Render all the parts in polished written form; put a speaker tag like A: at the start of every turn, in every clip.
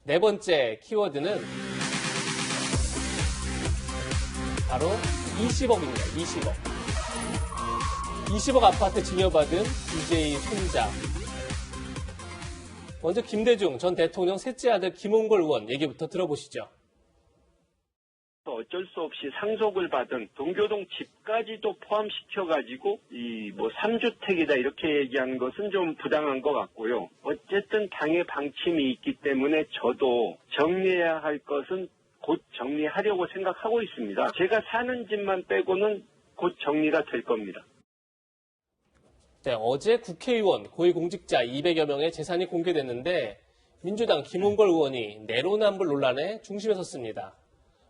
A: 네 번째 키워드는 바로 20억입니다. 20억. 20억 아파트 증여받은 DJ 손자. 먼저 김대중 전 대통령 셋째 아들 김홍걸 의원 얘기부터 들어보시죠.
B: 어쩔 수 없이 상속을 받은 동교동 집까지도 포함시켜가지고 이 3주택이다 이렇게 얘기하는 것은 좀 부당한 것 같고요. 어쨌든 당의 방침이 있기 때문에 저도 정리해야 할 것은 곧 정리하려고 생각하고 있습니다. 제가 사는 집만 빼고는 곧 정리가 될 겁니다.
A: 네, 어제 국회의원, 고위공직자 200여 명의 재산이 공개됐는데 민주당 김홍걸 의원이 내로남불 논란의 중심에 섰습니다.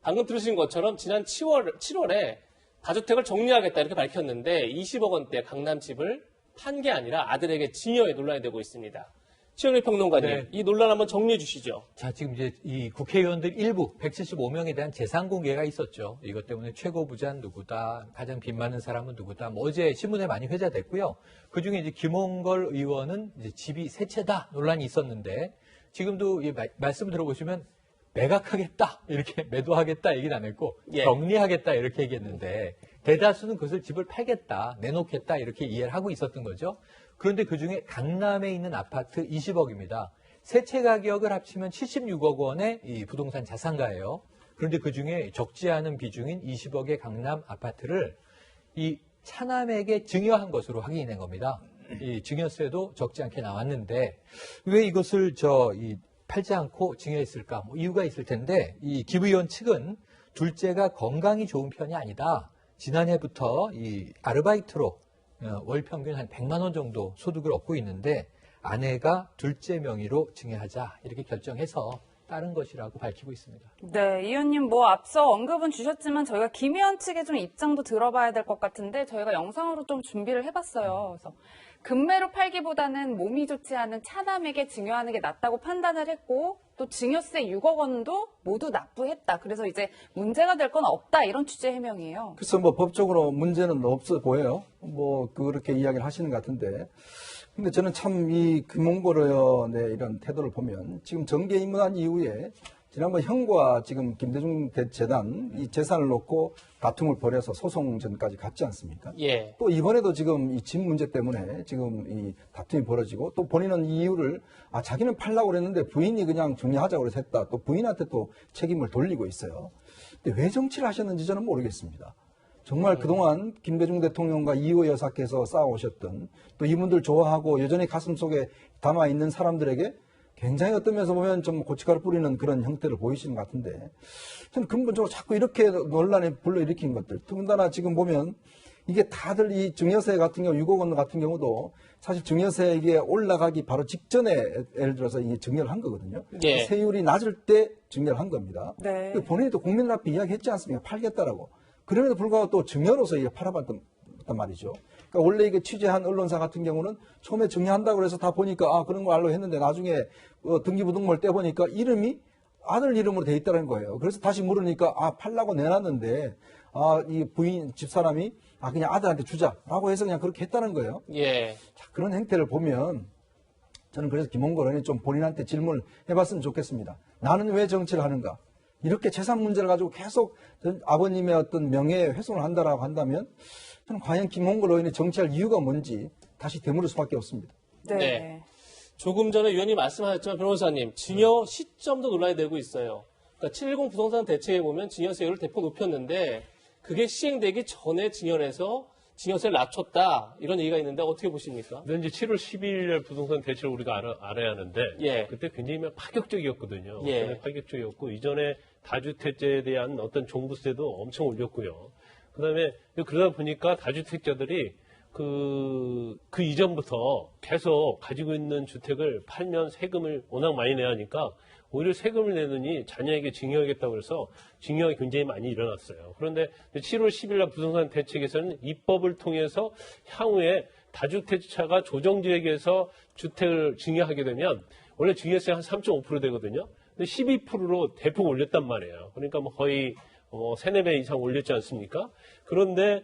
A: 방금 들으신 것처럼 지난 7월에 다주택을 정리하겠다 이렇게 밝혔는데 20억 원대 강남집을 판 게 아니라 아들에게 증여에 논란이 되고 있습니다. 최영일 평론가님,
C: 네.
A: 이 논란 한번 정리해 주시죠.
C: 자, 지금 이제 이 국회의원들 일부 175명에 대한 재산 공개가 있었죠. 이것 때문에 최고 부자는 누구다, 가장 빚 많은 사람은 누구다. 어제 신문에 많이 회자됐고요. 그 중에 이제 김홍걸 의원은 이제 집이 세 채다 논란이 있었는데 지금도 이 말씀 들어보시면 매각하겠다 이렇게 매도하겠다 얘기는 안 했고 정리하겠다 이렇게 얘기했는데 대다수는 그것을 집을 팔겠다, 내놓겠다 이렇게 이해를 하고 있었던 거죠. 그런데 그중에 강남에 있는 아파트 20억입니다. 세 채 가격을 합치면 76억 원의 이 부동산 자산가예요. 그런데 그중에 적지 않은 비중인 20억의 강남 아파트를 이 차남에게 증여한 것으로 확인이 된 겁니다. 이 증여세도 적지 않게 나왔는데 왜 이것을 팔지 않고 증여했을까? 이유가 있을 텐데 이 김 의원 측은 둘째가 건강이 좋은 편이 아니다. 지난해부터 이 아르바이트로 월 평균 한 100만 원 정도 소득을 얻고 있는데 아내가 둘째 명의로 증여하자 이렇게 결정해서 따른 것이라고 밝히고 있습니다.
D: 네, 이 의원님 앞서 언급은 주셨지만 저희가 김 의원 측의 좀 입장도 들어봐야 될 것 같은데 저희가 영상으로 좀 준비를 해봤어요. 그래서 금매로 팔기보다는 몸이 좋지 않은 차남에게 증여하는 게 낫다고 판단을 했고 또 증여세 6억 원도 모두 납부했다. 그래서 이제 문제가 될 건 없다 이런 취재 해명이에요.
E: 그래서 법적으로 문제는 없어 보여요. 그렇게 이야기를 하시는 것 같은데. 근데 저는 참 이 김홍걸 의원의 이런 태도를 보면 지금 정계 입문한 이후에 지난번 형과 지금 김대중 재단 이 재산을 놓고 다툼을 벌여서 소송전까지 갔지 않습니까?
A: 예.
E: 또 이번에도 지금 이 집 문제 때문에 지금 이 다툼이 벌어지고 또 본인은 이 이유를 자기는 팔려고 그랬는데 부인이 그냥 정리하자고 그래서 했다. 또 부인한테 또 책임을 돌리고 있어요. 근데 왜 정치를 하셨는지 저는 모르겠습니다. 정말 그동안 김대중 대통령과 이호 여사께서 쌓아오셨던 또 이분들 좋아하고 여전히 가슴속에 담아있는 사람들에게 굉장히 어떤 면에서 보면 좀 고춧가루 뿌리는 그런 형태를 보이시는 것 같은데 저는 근본적으로 자꾸 이렇게 논란을 불러일으킨 것들 더군다나 지금 보면 이게 다들 이 증여세 같은 경우 6억 원 같은 경우도 사실 증여세 이게 올라가기 바로 직전에 예를 들어서 이게 증여를 한 거거든요.
A: 예.
E: 세율이 낮을 때 증여를 한 겁니다.
D: 네.
E: 본인이 또 국민들 앞에 이야기했지 않습니까? 팔겠다라고. 그럼에도 불구하고 또 증여로서 이게 팔아봤단 말이죠. 그러니까 원래 이게 취재한 언론사 같은 경우는 처음에 증여한다고 해서 다 보니까 그런 거 알로 했는데 나중에 등기부등본을 떼보니까 이름이 아들 이름으로 돼 있다는 거예요. 그래서 다시 물으니까 팔라고 내놨는데 이 부인 집사람이 그냥 아들한테 주자라고 해서 그냥 그렇게 했다는 거예요.
A: 예.
E: 자, 그런 행태를 보면 저는 그래서 김홍걸 의원이 좀 본인한테 질문을 해봤으면 좋겠습니다. 나는 왜 정치를 하는가? 이렇게 재산 문제를 가지고 계속 아버님의 어떤 명예에 훼손을 한다라고 한다면 저는 과연 김홍걸 의원이 정치할 이유가 뭔지 다시 되물을 수밖에 없습니다.
D: 네.
A: 네. 조금 전에 위원님 말씀하셨지만 변호사님 증여 시점도 논란이 되고 있어요. 그러니까 710 부동산 대책에 보면 증여세율을 대폭 높였는데 그게 시행되기 전에 증여를 해서 증여세를 낮췄다 이런 얘기가 있는데 어떻게 보십니까?
F: 근데 이제 7월 12일 부동산 대책을 우리가 알아야 하는데
A: 예.
F: 그때 굉장히 파격적이었거든요.
A: 예.
F: 굉장히 파격적이었고 이전에 다주택자에 대한 어떤 종부세도 엄청 올렸고요. 그다음에 그러다 보니까 다주택자들이 그 이전부터 계속 가지고 있는 주택을 팔면 세금을 워낙 많이 내야 하니까 오히려 세금을 내느니 자녀에게 증여하겠다고 해서 증여가 굉장히 많이 일어났어요. 그런데 7월 10일 날 부동산 대책에서는 입법을 통해서 향후에 다주택자가 조정지역에서 주택을 증여하게 되면 원래 증여세 한 3.5% 되거든요. 근데 12%로 대폭 올렸단 말이에요. 그러니까 거의 3, 4배 이상 올렸지 않습니까? 그런데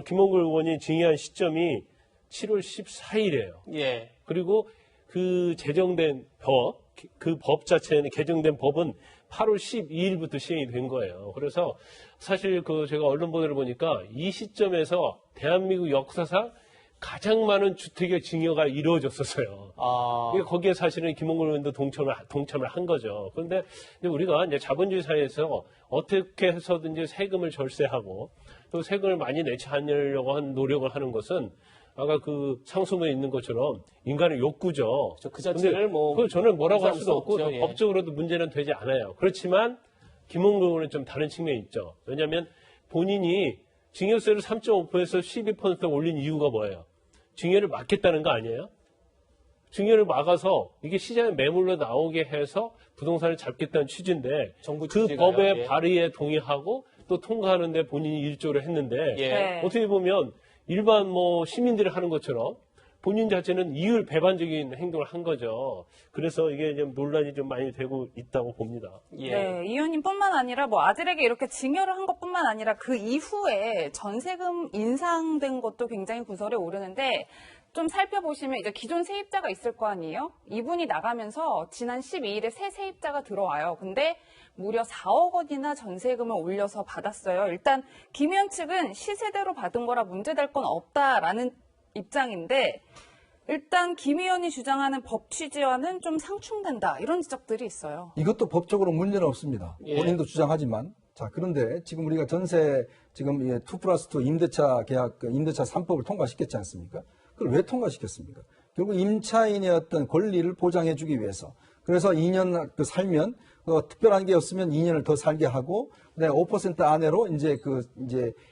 F: 김홍걸 의원이 증여한 시점이 7월 14일이에요.
A: 예.
F: 그리고 그 제정된 법 그 법 자체는 개정된 법은 8월 12일부터 시행이 된 거예요. 그래서 사실 제가 언론 보도를 보니까 이 시점에서 대한민국 역사상 가장 많은 주택의 증여가 이루어졌었어요. 그러니까 거기에 사실은 김홍걸 의원도 동참을 한 거죠. 그런데 우리가 이제 자본주의 사회에서 어떻게 해서든지 세금을 절세하고 또 세금을 많이 내지 않으려고 하는 노력을 하는 것은 아까 그 상소문에 있는 것처럼 인간의 욕구죠.
A: 그 자체를
F: 그걸 저는 뭐라고 할 수도 없고
A: 없죠. 예.
F: 법적으로도 문제는 되지 않아요. 그렇지만 김홍걸 의원은 좀 다른 측면이 있죠. 왜냐하면 본인이 증여세를 3.5%에서 12% 올린 이유가 뭐예요? 증여를 막겠다는 거 아니에요? 증여를 막아서 이게 시장에 매물로 나오게 해서 부동산을 잡겠다는 취지인데
A: 정부
F: 그
A: 취지가요?
F: 법의
A: 예.
F: 발의에 동의하고 또 통과하는데 본인이 일조를 했는데
A: 예.
D: 네.
F: 어떻게 보면 일반 시민들이 하는 것처럼 본인 자체는 이율 배반적인 행동을 한 거죠. 그래서 이게 좀 논란이 좀 많이 되고 있다고 봅니다.
A: 예.
D: 네, 이 의원님뿐만 아니라 아들에게 이렇게 증여를 한 것뿐만 아니라 그 이후에 전세금 인상된 것도 굉장히 구설에 오르는데 좀 살펴보시면 이제 기존 세입자가 있을 거 아니에요? 이분이 나가면서 지난 12일에 새 세입자가 들어와요. 근데 무려 4억 원이나 전세금을 올려서 받았어요. 일단 김 의원 측은 시세대로 받은 거라 문제될 건 없다라는 입장인데 일단 김 의원이 주장하는 법 취지와는 좀 상충된다 이런 지적들이 있어요.
E: 이것도 법적으로 문제는 없습니다.
A: 예.
E: 본인도 주장하지만. 자, 그런데 지금 우리가 전세 지금 2+2 임대차 계약, 임대차 3법을 통과시켰지 않습니까? 그걸 왜 통과시켰습니까? 결국 임차인의 어떤 권리를 보장해주기 위해서. 그래서 2년 살면 특별한 게 없으면 2년을 더 살게 하고, 그다음에 5% 안으로 이제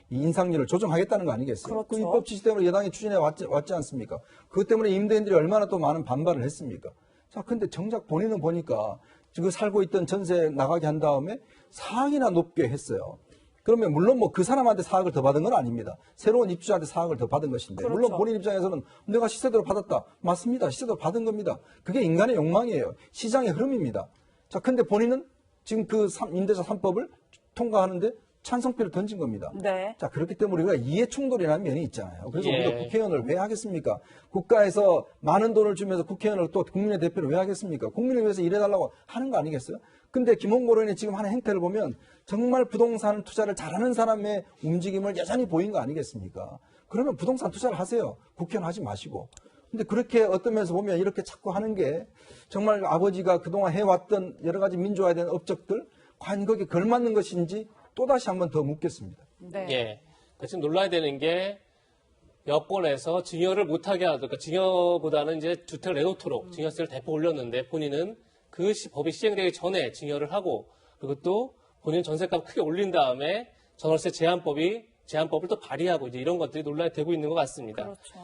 E: 이 인상률을 조정하겠다는 거 아니겠어요?
D: 그렇죠.
E: 그 입법 취지 때문에 여당이 추진해 왔지 않습니까? 그것 때문에 임대인들이 얼마나 또 많은 반발을 했습니까? 자, 근데 정작 본인은 보니까 지금 살고 있던 전세 나가게 한 다음에 4억이나 높게 했어요. 그러면 물론 그 사람한테 4억을 더 받은 건 아닙니다. 새로운 입주자한테 4억을 더 받은 것인데
D: 그렇죠.
E: 물론 본인 입장에서는 내가 시세대로 받았다. 맞습니다. 시세대로 받은 겁니다. 그게 인간의 욕망이에요. 시장의 흐름입니다. 자, 근데 본인은 지금 임대차 3법을 통과하는데 찬성표를 던진 겁니다.
D: 네.
E: 자, 그렇기 때문에 우리가 이해 충돌이라는 면이 있잖아요. 그래서
A: 예.
E: 우리가 국회의원을 왜 하겠습니까? 국가에서 많은 돈을 주면서 국회의원을 또 국민의 대표를 왜 하겠습니까? 국민을 위해서 일해달라고 하는 거 아니겠어요? 근데 김홍걸 의원이 지금 하는 행태를 보면 정말 부동산 투자를 잘하는 사람의 움직임을 여전히 보인 거 아니겠습니까? 그러면 부동산 투자를 하세요. 국회의원 하지 마시고. 근데 그렇게 어떤 면에서 보면 이렇게 자꾸 하는 게 정말 아버지가 그동안 해왔던 여러 가지 민주화에 대한 업적들, 과연 거기에 걸맞는 것인지 또다시 한번 더 묻겠습니다.
D: 네.
A: 예. 지금 놀라야 되는 게 여권에서 증여를 못하게 하니까 증여보다는 이제 주택을 내놓도록 증여세를 대폭 올렸는데 본인은 그 법이 시행되기 전에 증여를 하고 그리고 또 본인 전세값 크게 올린 다음에 전월세 제한법을 또 발의하고 이제 이런 것들이 논란이 되고 있는 것 같습니다.
D: 그렇죠.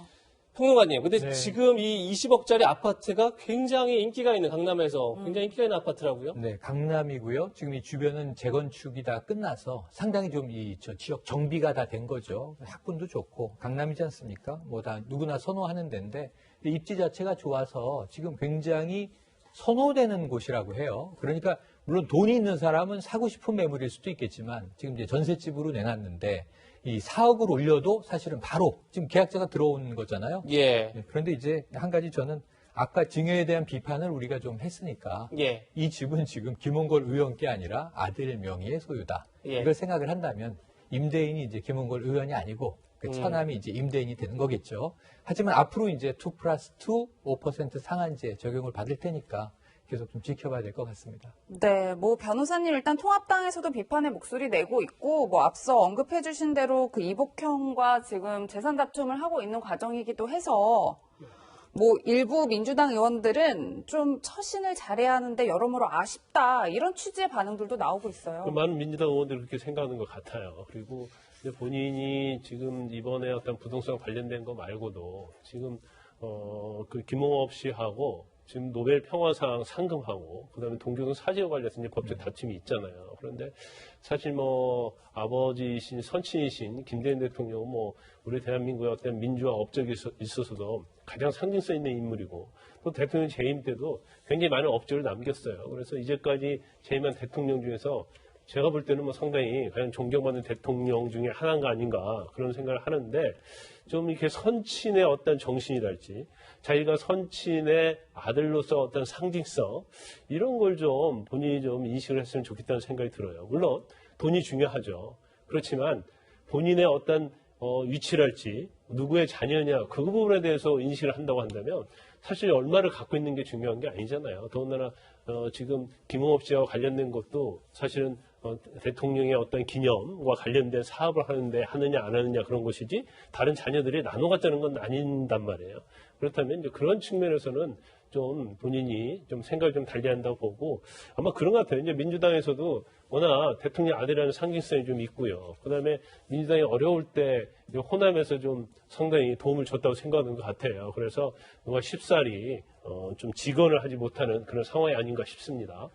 A: 평론가님, 근데
C: 네.
A: 지금 이 20억짜리 아파트가 굉장히 인기가 있는 강남에서 굉장히 인기가 있는 아파트라고요?
C: 네, 강남이고요. 지금 이 주변은 재건축이 다 끝나서 상당히 좀 저 지역 정비가 다 된 거죠. 학군도 좋고 강남이지 않습니까? 다 누구나 선호하는 데인데 입지 자체가 좋아서 지금 굉장히 선호되는 곳이라고 해요. 그러니까 물론 돈이 있는 사람은 사고 싶은 매물일 수도 있겠지만 지금 이제 전셋집으로 내놨는데 이 4억을 올려도 사실은 바로 지금 계약자가 들어온 거잖아요.
A: 예.
C: 네, 그런데 이제 한 가지 저는 아까 증여에 대한 비판을 우리가 좀 했으니까
A: 예.
C: 이 집은 지금 김홍걸 의원께 아니라 아들 명의의 소유다.
A: 예.
C: 이걸 생각을 한다면 임대인이 이제 김홍걸 의원이 아니고 그 처남이 이제 임대인이 되는 거겠죠. 하지만 앞으로 이제 2+2 5% 상한제 적용을 받을 테니까 계속 좀 지켜봐야 될 것 같습니다.
D: 네, 변호사님 일단 통합당에서도 비판의 목소리 내고 있고, 앞서 언급해주신 대로 그 이복형과 지금 재산 다툼을 하고 있는 과정이기도 해서, 일부 민주당 의원들은 좀 처신을 잘해야 하는데 여러모로 아쉽다, 이런 취지의 반응들도 나오고 있어요.
F: 많은 민주당 의원들이 그렇게 생각하는 것 같아요. 그리고 이제 본인이 지금 이번에 어떤 부동산 관련된 거 말고도 지금 그 김홍업 씨하고 지금 노벨 평화상 상금하고 그다음에 동교동 사지와 관련해서 이제 법적 다툼이 있잖아요. 그런데 사실 아버지이신 선친이신 김대중 대통령은 우리 대한민국의 어떤 민주화 업적에 있어서도 가장 상징성 있는 인물이고 또 대통령 재임 때도 굉장히 많은 업적을 남겼어요. 그래서 이제까지 재임한 대통령 중에서 제가 볼 때는 뭐 상당히 그냥 존경받는 대통령 중에 하나가 아닌가 그런 생각을 하는데 좀 이렇게 선친의 어떤 정신이랄지 자기가 선친의 아들로서 어떤 상징성 이런 걸 좀 본인이 좀 인식을 했으면 좋겠다는 생각이 들어요. 물론 돈이 중요하죠. 그렇지만 본인의 어떤 위치랄지 누구의 자녀냐 그 부분에 대해서 인식을 한다고 한다면 사실 얼마를 갖고 있는 게 중요한 게 아니잖아요. 더군다나 지금 김홍업 씨와 관련된 것도 사실은 대통령의 어떤 기념과 관련된 사업을 하느냐 안 하느냐 그런 것이지 다른 자녀들이 나눠 갖자는 건 아닌단 말이에요. 그렇다면 이제 그런 측면에서는 좀 본인이 좀 생각을 좀 달리한다고 보고 아마 그런 것 같아요. 이제 민주당에서도 워낙 대통령 아들이라는 상징성이 좀 있고요. 그다음에 민주당이 어려울 때 호남에서 좀 상당히 도움을 줬다고 생각하는 것 같아요. 그래서 뭔가 쉽사리 좀 직언을 하지 못하는 그런 상황이 아닌가 싶습니다.